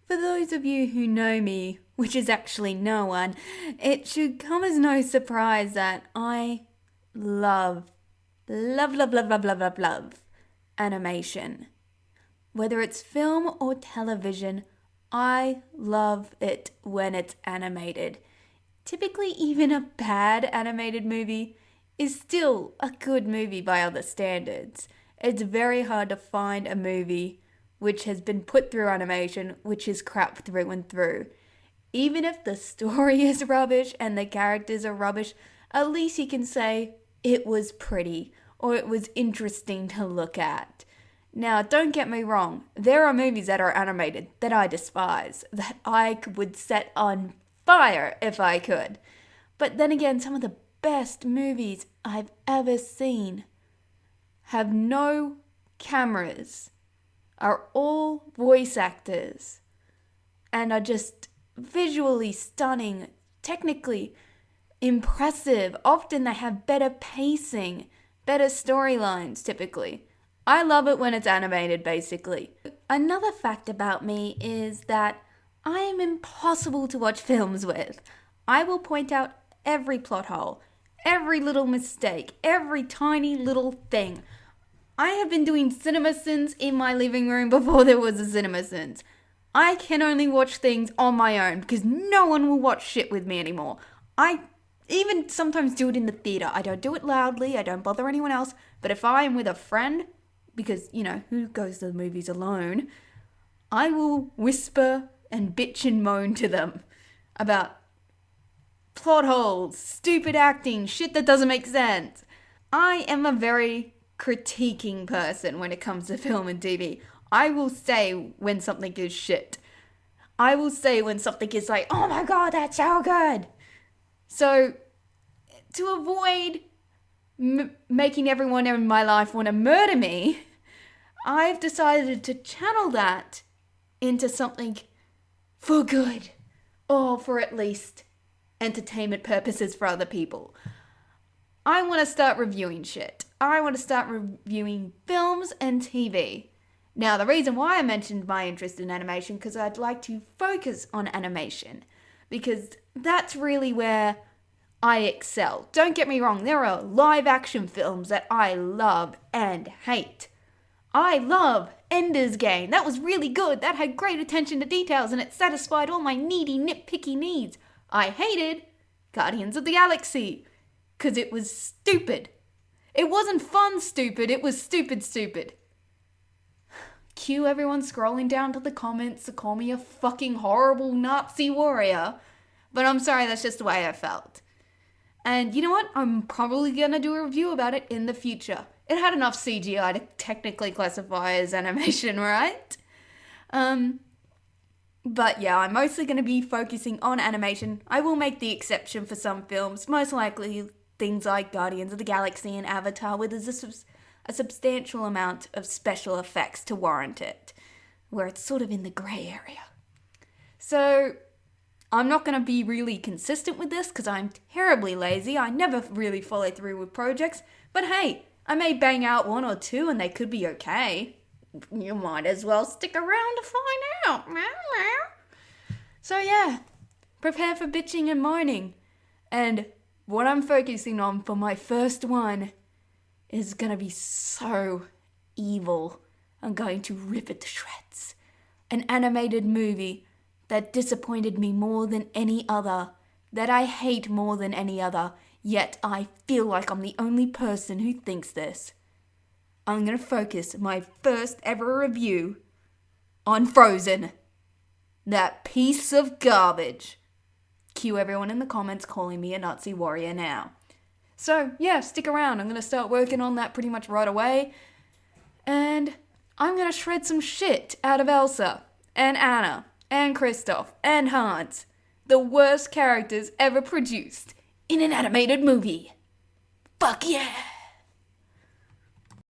For those of you who know me, which is actually no one, it should come as no surprise that I love, love, love, love, love, love, love, love animation. Whether it's film or television, I love it when it's animated. Typically, even a bad animated movie is still a good movie by other standards. It's very hard to find a movie which has been put through animation which is crap through and through. Even if the story is rubbish and the characters are rubbish, at least you can say it was pretty or it was interesting to look at. Now, don't get me wrong, there are movies that are animated that I despise, that I would set on fire if I could. But then again, some of the best movies I've ever seen have no cameras, are all voice actors, and are just visually stunning, technically impressive. Often they have better pacing, better storylines typically. I love it when it's animated, basically. Another fact about me is that I am impossible to watch films with. I will point out every plot hole, every little mistake, every tiny little thing. I have been doing CinemaSins in my living room before there was a CinemaSins. I can only watch things on my own because no one will watch shit with me anymore. I even sometimes do it in the theater. I don't do it loudly, I don't bother anyone else, but if I am with a friend, because, who goes to the movies alone, I will whisper and bitch and moan to them about plot holes, stupid acting, shit that doesn't make sense. I am a very critiquing person when it comes to film and TV. I will say when something is shit. I will say when something is like, oh my god, that's so good. So, to avoid making everyone in my life want to murder me, I've decided to channel that into something for good, or for at least entertainment purposes for other people. I want to start reviewing shit. I want to start reviewing films and TV. Now, the reason why I mentioned my interest in animation, because I'd like to focus on animation, because that's really where I excel. Don't get me wrong, there are live action films that I love and hate. I love Ender's Game. That was really good. That had great attention to details and it satisfied all my needy, nitpicky needs. I hated Guardians of the Galaxy because it was stupid. It wasn't fun stupid, it was stupid. Cue everyone scrolling down to the comments to call me a fucking horrible Nazi warrior. But I'm sorry, that's just the way I felt. And you know what? I'm probably gonna do a review about it in the future. It had enough CGI to technically classify as animation, right? But yeah, I'm mostly going to be focusing on animation. I will make the exception for some films, most likely things like Guardians of the Galaxy and Avatar, where there's a substantial amount of special effects to warrant it, where it's sort of in the grey area. So, I'm not going to be really consistent with this because I'm terribly lazy. I never really follow through with projects, but hey, I may bang out one or two and they could be okay. You might as well stick around to find out. So yeah, prepare for bitching and moaning. And what I'm focusing on for my first one is gonna be so evil. I'm going to rip it to shreds. An animated movie that disappointed me more than any other, that I hate more than any other, yet I feel like I'm the only person who thinks this. I'm going to focus my first ever review on Frozen. That piece of garbage. Cue everyone in the comments calling me a Nazi warrior now. So, yeah, stick around. I'm going to start working on that pretty much right away. And I'm going to shred some shit out of Elsa, and Anna, and Kristoff, and Hans. The worst characters ever produced in an animated movie. Fuck yeah!